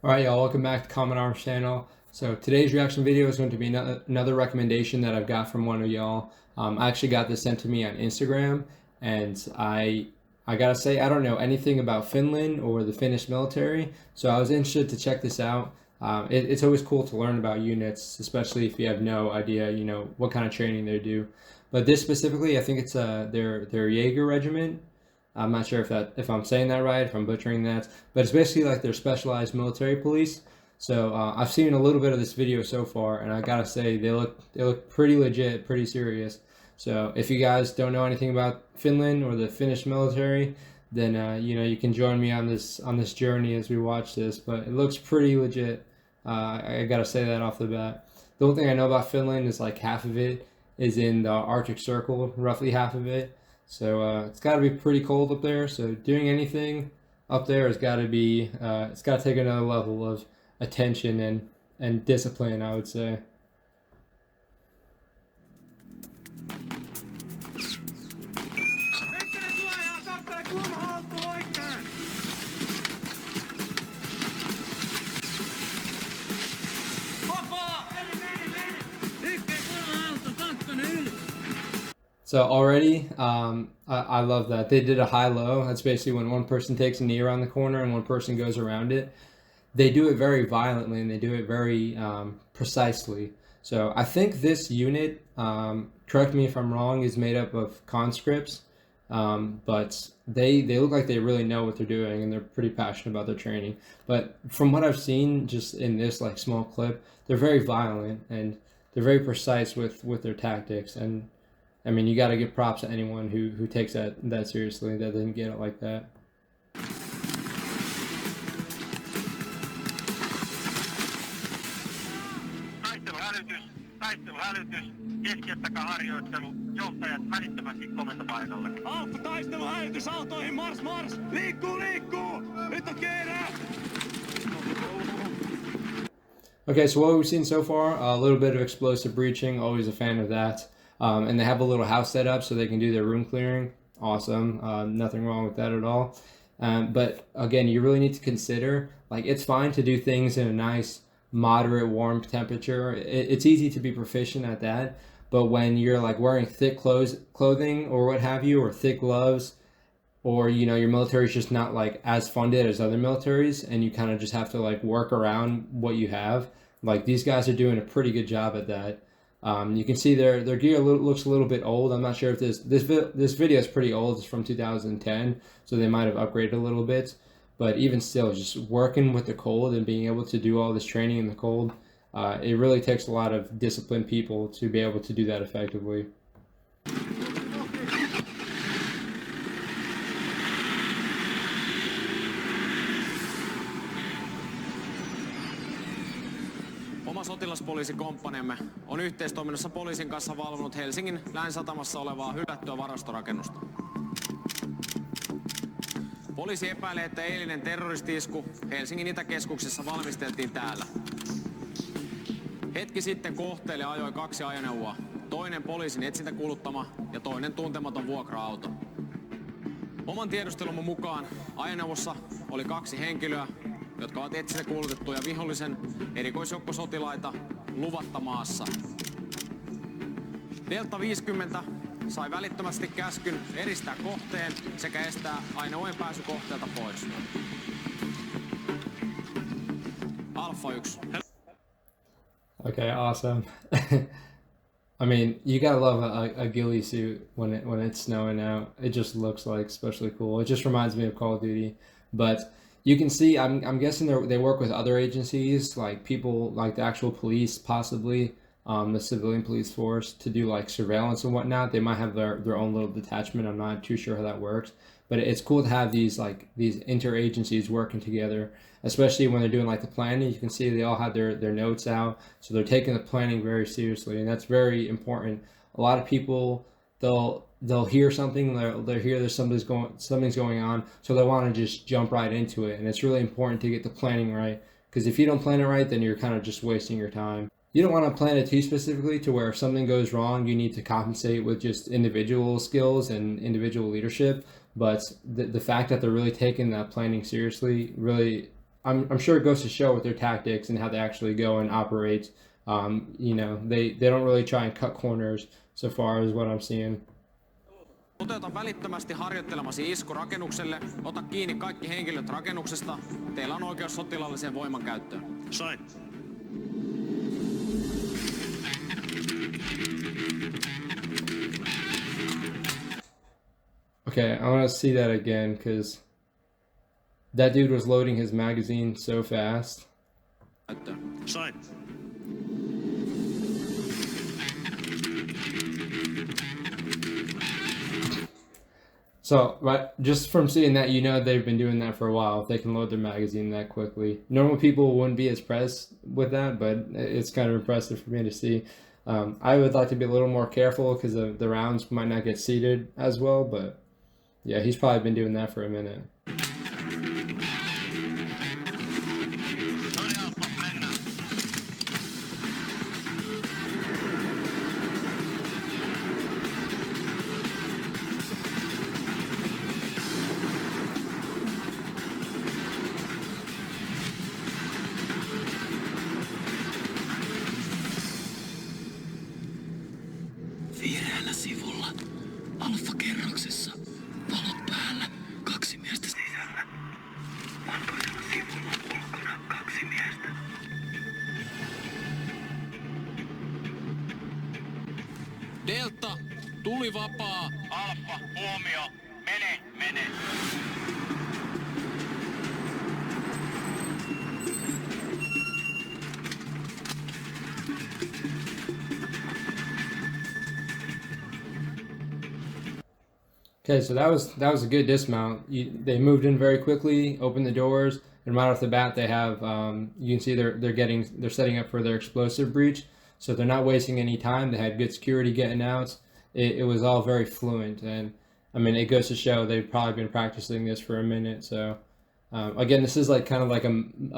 Alright y'all, welcome back to Common Arms channel. So today's reaction video is going to be another recommendation that I've got from one of y'all. I actually got this sent to me on Instagram, and I gotta say, I don't know anything about Finland or the Finnish military, so I was interested to check this out. It's always cool to learn about units, especially if you have no idea, what kind of training they do. But this specifically, I think it's their Jaeger regiment. I'm not sure if I'm saying that right, if I'm butchering that, but it's basically like their specialized military police. So I've seen a little bit of this video so far, and I gotta say they look pretty legit, pretty serious. So if you guys don't know anything about Finland or the Finnish military, then you can join me on this journey as we watch this. But it looks pretty legit. I gotta say that off the bat. The only thing I know about Finland is like half of it is in the Arctic Circle, roughly half of it. So it's got to be pretty cold up there. So doing anything up there has got to be, it's got to take another level of attention and discipline, I would say. So already, I love that. They did a high-low. That's basically when one person takes a knee around the corner and one person goes around it. They do it very violently and they do it very precisely. So I think this unit, correct me if I'm wrong, is made up of conscripts, but they look like they really know what they're doing and they're pretty passionate about their training. But from what I've seen just in this like small clip, they're very violent and they're very precise with their tactics. And I mean, you got to give props to anyone who takes that seriously, that doesn't get it like that. Taisteluhälytys, keskeyttäkää harjoittelu, johtajat välittömästi komentopaikalle. Aukko, taisteluhälytys, autoihin, mars, mars! Liikkuu, liikkuu! Nyt on kiire! Okay, so what we've seen so far, a little bit of explosive breaching, always a fan of that. And they have a little house set up so they can do their room clearing. Awesome. Nothing wrong with that at all. But again, you really need to consider, like, it's fine to do things in a nice, moderate, warm temperature. It's easy to be proficient at that. But when you're like wearing thick clothing or what have you, or thick gloves, or, your military is just not like as funded as other militaries, and you kind of just have to like work around what you have. Like, these guys are doing a pretty good job at that. You can see their gear looks a little bit old. I'm not sure if this video is pretty old. It's from 2010, so they might have upgraded a little bit. But even still, just working with the cold and being able to do all this training in the cold, it really takes a lot of disciplined people to be able to do that effectively. Oma sotilaspoliisikomppaniamme on yhteistoiminnassa poliisin kanssa valvonut Helsingin Länsi-satamassa olevaa hylättyä varastorakennusta. Poliisi epäilee, että eilinen terroristi-isku Helsingin Itäkeskuksessa valmisteltiin täällä. Hetki sitten kohteelle ajoi 2 ajoneuvoa, toinen poliisin etsintäkuuluttama ja toinen tuntematon vuokra-auto. Oman tiedustelumme mukaan ajoneuvossa oli 2 henkilöä, jotka ovat etsintäkuulutettuja vihollisen erikoisjoukkosotilaita luvatta maassa. Delta 50 sai välittömästi käskyn eristää kohteen sekä estää ajoneuvojen pääsy kohteelta pois. Alpha 1. Okay, awesome. I mean, you gotta love a ghillie suit when it's snowing out. It just looks like especially cool. It just reminds me of Call of Duty. But you can see, I'm guessing they work with other agencies, like people like the actual police, possibly the civilian police force, to do like surveillance and whatnot. They might have their own little detachment. I'm not too sure how that works, but it's cool to have these interagencies working together, especially when they're doing like the planning. You can see they all have their notes out, so they're taking the planning very seriously, and that's very important. A lot of people, they'll hear something, they'll hear there's something's going on, so they want to just jump right into it. And it's really important to get the planning right, because if you don't plan it right, then you're kind of just wasting your time. You don't want to plan it too specifically to where if something goes wrong, you need to compensate with just individual skills and individual leadership. But the fact that they're really taking that planning seriously really I'm sure it goes to show with their tactics and how they actually go and operate. They don't really try and cut corners so far as what I'm seeing. Toteuta välittömästi harjoittelemasi isku rakennukselle. Ota kiinni kaikki henkilöt rakennuksesta. Teillä on oikeus sotilaalliseen voimankäyttöön. Sain. Okay, I want to see that again because that dude was loading his magazine so fast. Sain. So, right, just from seeing that, they've been doing that for a while. If they can load their magazine that quickly, normal people wouldn't be as impressed with that, but it's kind of impressive for me to see. I would like to be a little more careful because the rounds might not get seated as well, but yeah, he's probably been doing that for a minute. Vihreällä sivulla, alfa-kerroksessa, valot päällä, 2 miestä sisällä. Valkoisella sivulla ulkona 2 miestä. Delta, tuli vapaa. Alfa, huomio. Mene. Okay, so that was a good dismount. They moved in very quickly, opened the doors, and right off the bat they have you can see they're setting up for their explosive breach. So they're not wasting any time. They had good security getting out. It was all very fluent, and I mean it goes to show they've probably been practicing this for a minute. So again, this is like kind of like a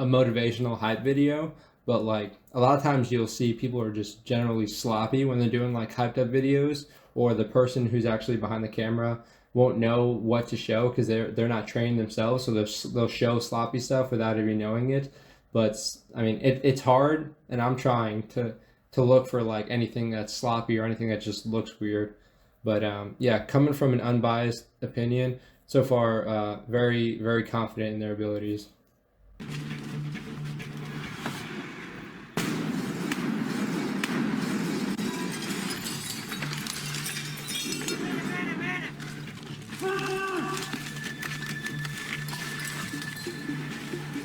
motivational hype video, but like a lot of times you'll see people are just generally sloppy when they're doing like hyped up videos, or the person who's actually behind the camera won't know what to show because they're not trained themselves, so they'll show sloppy stuff without even knowing it. But I mean it's hard, and I'm trying to look for like anything that's sloppy or anything that just looks weird. But yeah, coming from an unbiased opinion, so far very, very confident in their abilities.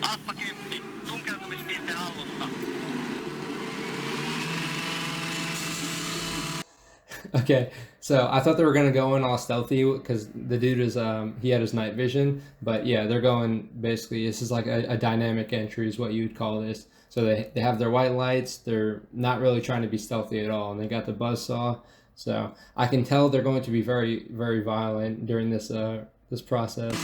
Alfa 10, tunkeutumispiste hallussa. Okay, so I thought they were gonna go in all stealthy because the dude is he had his night vision, but yeah, they're going basically. This is like a dynamic entry is what you'd call this. So they have their white lights. They're not really trying to be stealthy at all, and they got the buzzsaw. So I can tell they're going to be very, very violent during this this process.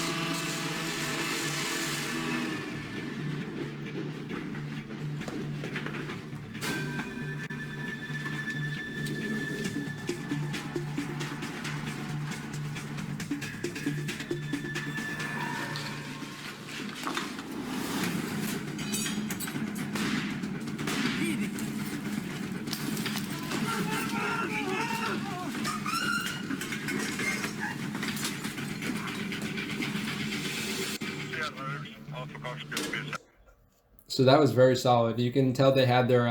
So that was very solid. You can tell they had their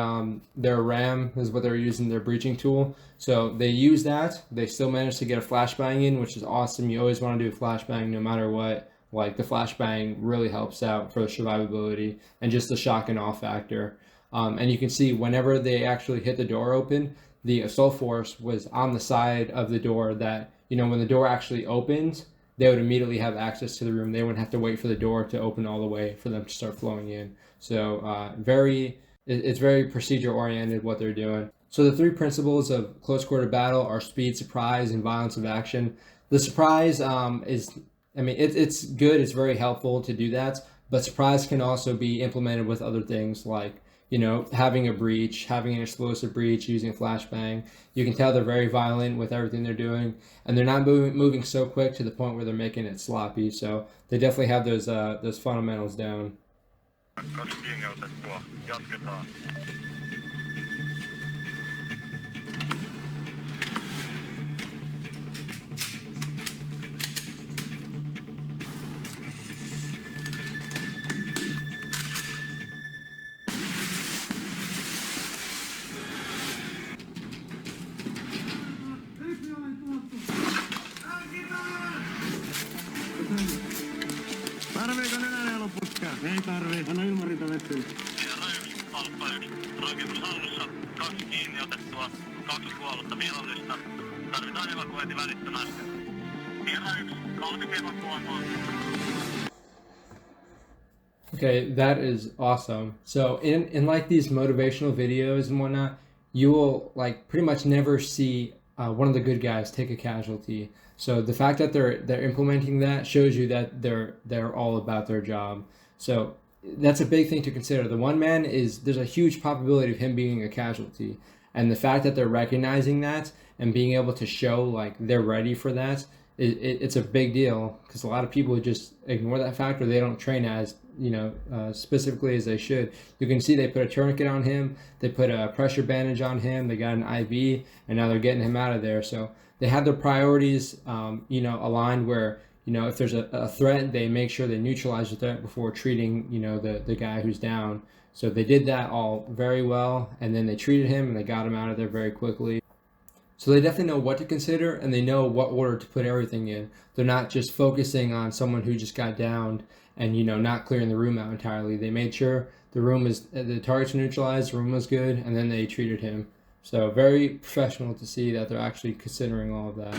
RAM is what they were using, their breaching tool. So they used that. They still managed to get a flashbang in, which is awesome. You always want to do a flashbang no matter what. Like the flashbang really helps out for the survivability and just the shock and awe factor. And you can see whenever they actually hit the door open, the assault force was on the side of the door that, when the door actually opens, they would immediately have access to the room. They wouldn't have to wait for the door to open all the way for them to start flowing in. So it's very procedure oriented what they're doing. So the 3 principles of close quarter battle are speed, surprise, and violence of action. The surprise it's good. It's very helpful to do that, but surprise can also be implemented with other things like, having a breach, having an explosive breach, using a flashbang. You can tell they're very violent with everything they're doing, and they're not moving so quick to the point where they're making it sloppy. So they definitely have those fundamentals down. Kaksi kiinni otettua. Jatketaan. Tarviiko nenäneulon putkea? Ei tarvii, anna ilmarinta vettyä. Rakennus hallussa. 2 kiinni otettua. 2 kuollutta vihollista. Tarvitaan evakuointi välittömästi. Sierra 1. 3 evakuoimaan. Okay, that is awesome. So in like these motivational videos and whatnot, you will like pretty much never see one of the good guys take a casualty. So the fact that they're implementing that shows you that they're all about their job. So that's a big thing to consider. The one man there's a huge probability of him being a casualty, and the fact that they're recognizing that and being able to show like they're ready for that, it's a big deal, because a lot of people just ignore that fact, or they don't train as specifically as they should. You can see they put a tourniquet on him, they put a pressure bandage on him, they got an IV, and now they're getting him out of there. So they have their priorities aligned, where if there's a threat, they make sure they neutralize the threat before treating the guy who's down. So they did that all very well, and then they treated him and they got him out of there very quickly. So they definitely know what to consider, and they know what order to put everything in. They're not just focusing on someone who just got downed and not clearing the room out entirely. They made sure the targets were neutralized, the room was good, and then they treated him. So very professional to see that they're actually considering all of that.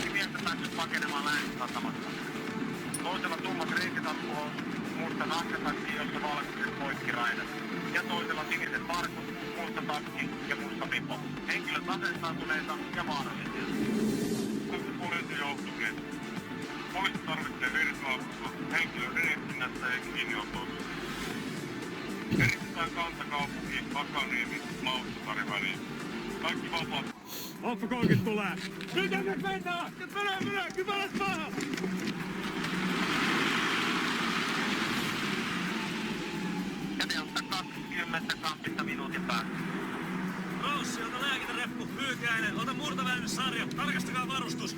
Toisella tummat reikitaskuhon, musta nahkatakki, jossa valkoiset poikkiraidat. Ja toisella siniset farkut, musta takki ja musta pipo. Henkilöt aseistautuneita ja vaarallisia. Tässä poliisijoukkokin. Poliisi tarvitsee virka-apua henkilöiden etsinnässä ja kiinniotossa. Eristetään kantakaupunki, Hakaniemi, Laussakari väliin. Kaikki vapaat. Alfa 30 tulee! Nyt mennään! Mennään! Kypärät maahan! Ja teosta 20 kampista minuutin päästä. Roussi, ota lääkitäreppu, Pyykäinen, ota murtavälinen sarja, tarkastakaa varustus.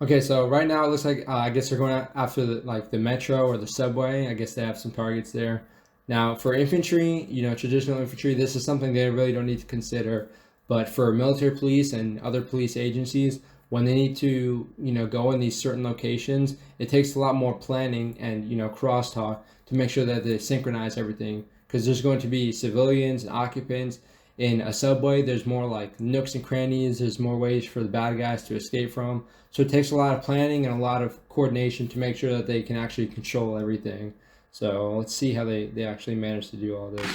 Okay, so right now it looks like I guess they're going after the metro or the subway. I guess they have some targets there. Now for infantry, traditional infantry, this is something they really don't need to consider. But for military police and other police agencies, when they need to go in these certain locations, it takes a lot more planning and crosstalk to make sure that they synchronize everything, because there's going to be civilians and occupants. In a subway, there's more like nooks and crannies, there's more ways for the bad guys to escape from. So it takes a lot of planning and a lot of coordination to make sure that they can actually control everything. So let's see how they actually manage to do all this.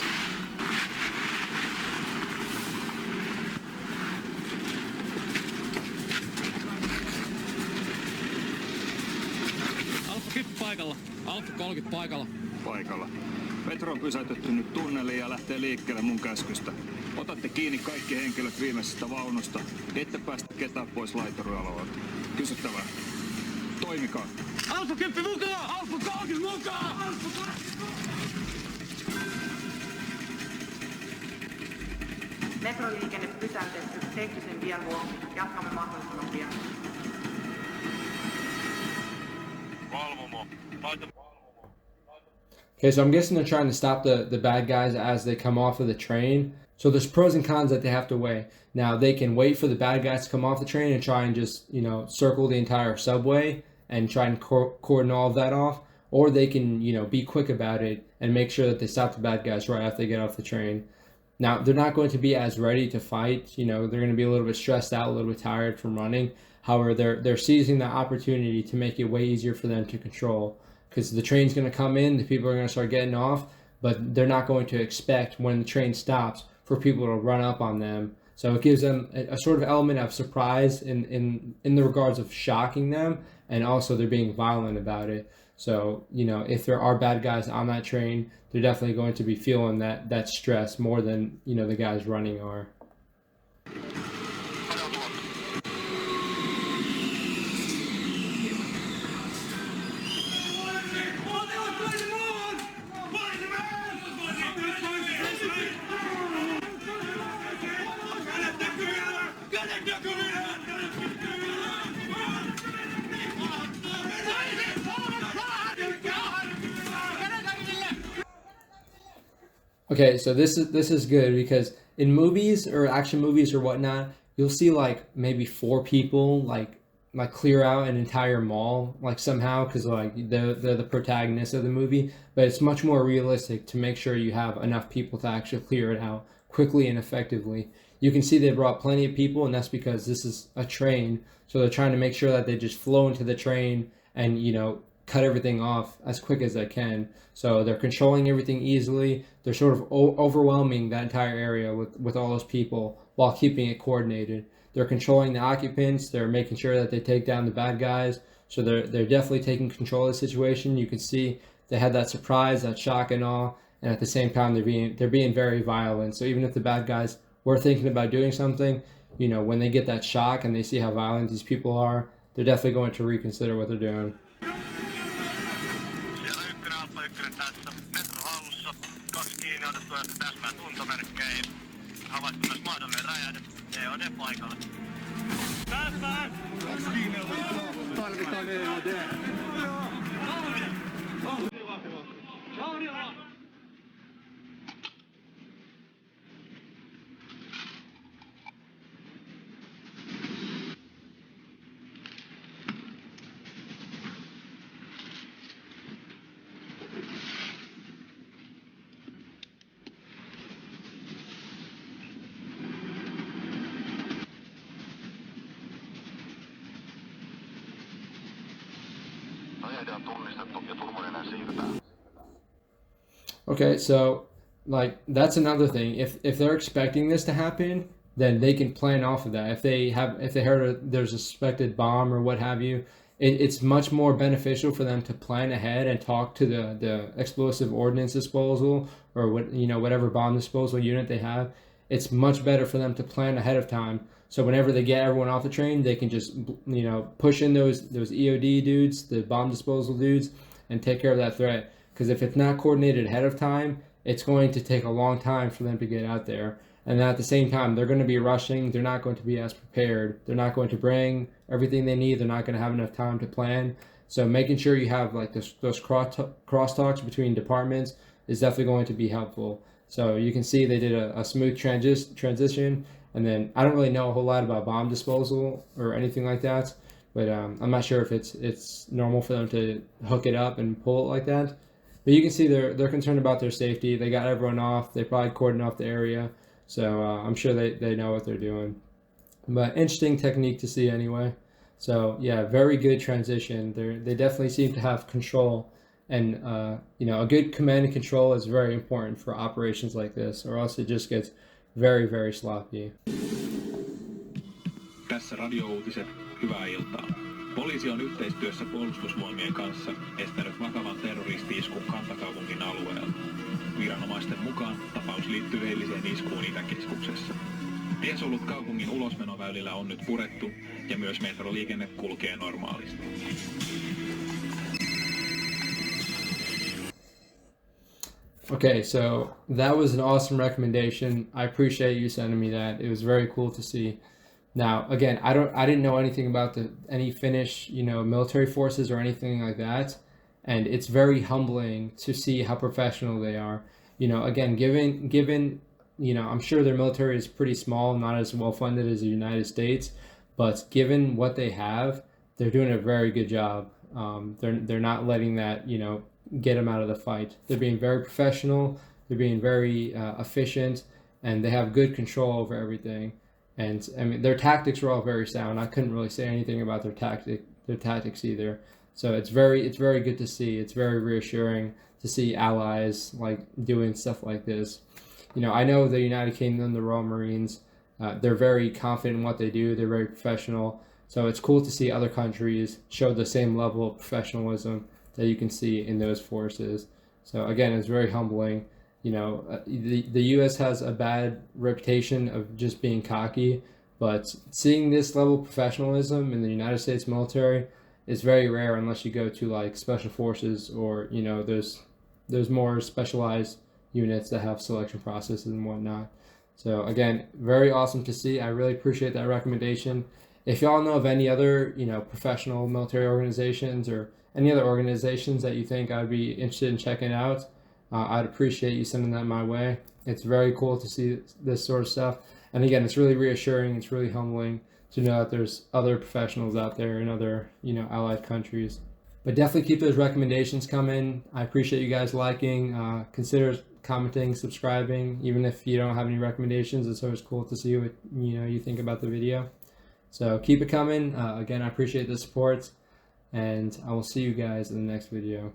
Alfa 10 paikalla. Alfa 30 paikalla. Paikalla. Metro on pysäytetty nyt tunneliin ja lähtee liikkeelle mun käskystä. Otatte kiinni kaikki henkilöt viimeisestä vaunusta. Ette päästä ketään pois laiturialueelta. Kysyttävää. Toimikaa. Alfa 10 mukaan! Alfa 30 mukaan! Alfa 30 Metroliikenne pysäytetty teknisen vian vuoksi. Jatkamme mahdollisimman pian. Valvomo. Okay, so I'm guessing they're trying to stop the bad guys as they come off of the train. So there's pros and cons that they have to weigh. Now they can wait for the bad guys to come off the train and try and just, circle the entire subway and try and cordon all of that off. Or they can, be quick about it and make sure that they stop the bad guys right after they get off the train. Now, they're not going to be as ready to fight. They're going to be a little bit stressed out, a little bit tired from running. However, they're seizing the opportunity to make it way easier for them to control. Because the train's going to come in, the people are going to start getting off, but they're not going to expect when the train stops for people to run up on them. So it gives them a sort of element of surprise in the regards of shocking them, and also they're being violent about it. So, if there are bad guys on that train, they're definitely going to be feeling that stress more than, the guys running are. Okay, so this is good because in movies or action movies or whatnot, you'll see like maybe four people like clear out an entire mall like somehow because like they're the protagonists of the movie. But it's much more realistic to make sure you have enough people to actually clear it out quickly and effectively. You can see they brought plenty of people, and that's because this is a train, so they're trying to make sure that they just flow into the train and cut everything off as quick as they can. So they're controlling everything easily. They're sort of overwhelming that entire area with all those people while keeping it coordinated. They're controlling the occupants. They're making sure that they take down the bad guys. So they're definitely taking control of the situation. You can see they had that surprise, that shock and awe, and at the same time they're being very violent. So even if the bad guys were thinking about doing something, when they get that shock and they see how violent these people are, they're definitely going to reconsider what they're doing. Siellä ykkönen, Alfa ykkönen tässä. Metro hallussa. 2 kiinni otettu ja täsmää tuntomerkkejä. Havaittu myös mahdollinen räjähde. EOD paikalle. Täsmään! 2 kiinni otettu. Tarvitaan EOD. Okay, so like that's another thing. If they're expecting this to happen, then they can plan off of that. If they heard there's a suspected bomb or what have you, it's much more beneficial for them to plan ahead and talk to the explosive ordnance disposal or whatever bomb disposal unit they have. It's much better for them to plan ahead of time. So whenever they get everyone off the train, they can just push in those EOD dudes, the bomb disposal dudes, and take care of that threat. Because if it's not coordinated ahead of time, it's going to take a long time for them to get out there. And at the same time, they're going to be rushing. They're not going to be as prepared. They're not going to bring everything they need. They're not going to have enough time to plan. So making sure you have like those crosstalks between departments is definitely going to be helpful. So you can see they did a smooth transition. And then I don't really know a whole lot about bomb disposal or anything like that, but I'm not sure if it's normal for them to hook it up and pull it like that. But you can see they're concerned about their safety. They got everyone off. They probably cordoned off the area. So I'm sure they know what they're doing. But interesting technique to see anyway. So yeah, very good transition. They definitely seem to have control. And a good command and control is very important for operations like this, or else it just gets very, very sloppy. Tässä radiouutiset, hyvää iltaa. Poliisi on yhteistyössä puolustusvoimien kanssa estänyt vakavan terroristi-iskun kantakaupungin alueella. Viranomaisten mukaan tapaus liittyy eiliseen iskuun Itäkeskuksessa. Tiesulut kaupungin ulosmenoväylillä on nyt purettu ja myös metroliikenne kulkee normaalisti. Okay, so that was an awesome recommendation. I appreciate you sending me that. It was very cool to see. Now, again, I didn't know anything about any Finnish, military forces or anything like that, and it's very humbling to see how professional they are. Again, given, I'm sure their military is pretty small, not as well funded as the United States, but given what they have, they're doing a very good job. They're not letting that, get them out of the fight. They're being very professional. They're being very efficient, and they have good control over everything. And I mean, their tactics were all very sound. I couldn't really say anything about their tactics either. So it's very good to see. It's very reassuring to see allies like doing stuff like this. I know the United Kingdom, the Royal Marines, they're very confident in what they do. They're very professional. So it's cool to see other countries show the same level of professionalism that you can see in those forces. So again, it's very humbling. The U.S. has a bad reputation of just being cocky, but seeing this level of professionalism in the United States military is very rare unless you go to like special forces or those more specialized units that have selection processes and whatnot. So again, very awesome to see. I really appreciate that recommendation. If y'all know of any other professional military organizations or any other organizations that you think I'd be interested in checking out, I'd appreciate you sending that my way. It's very cool to see this sort of stuff. And again, it's really reassuring. It's really humbling to know that there's other professionals out there in other, allied countries. But definitely keep those recommendations coming. I appreciate you guys liking. Consider commenting, subscribing. Even if you don't have any recommendations, it's always cool to see what you think about the video. So keep it coming. Again, I appreciate the support, and I will see you guys in the next video.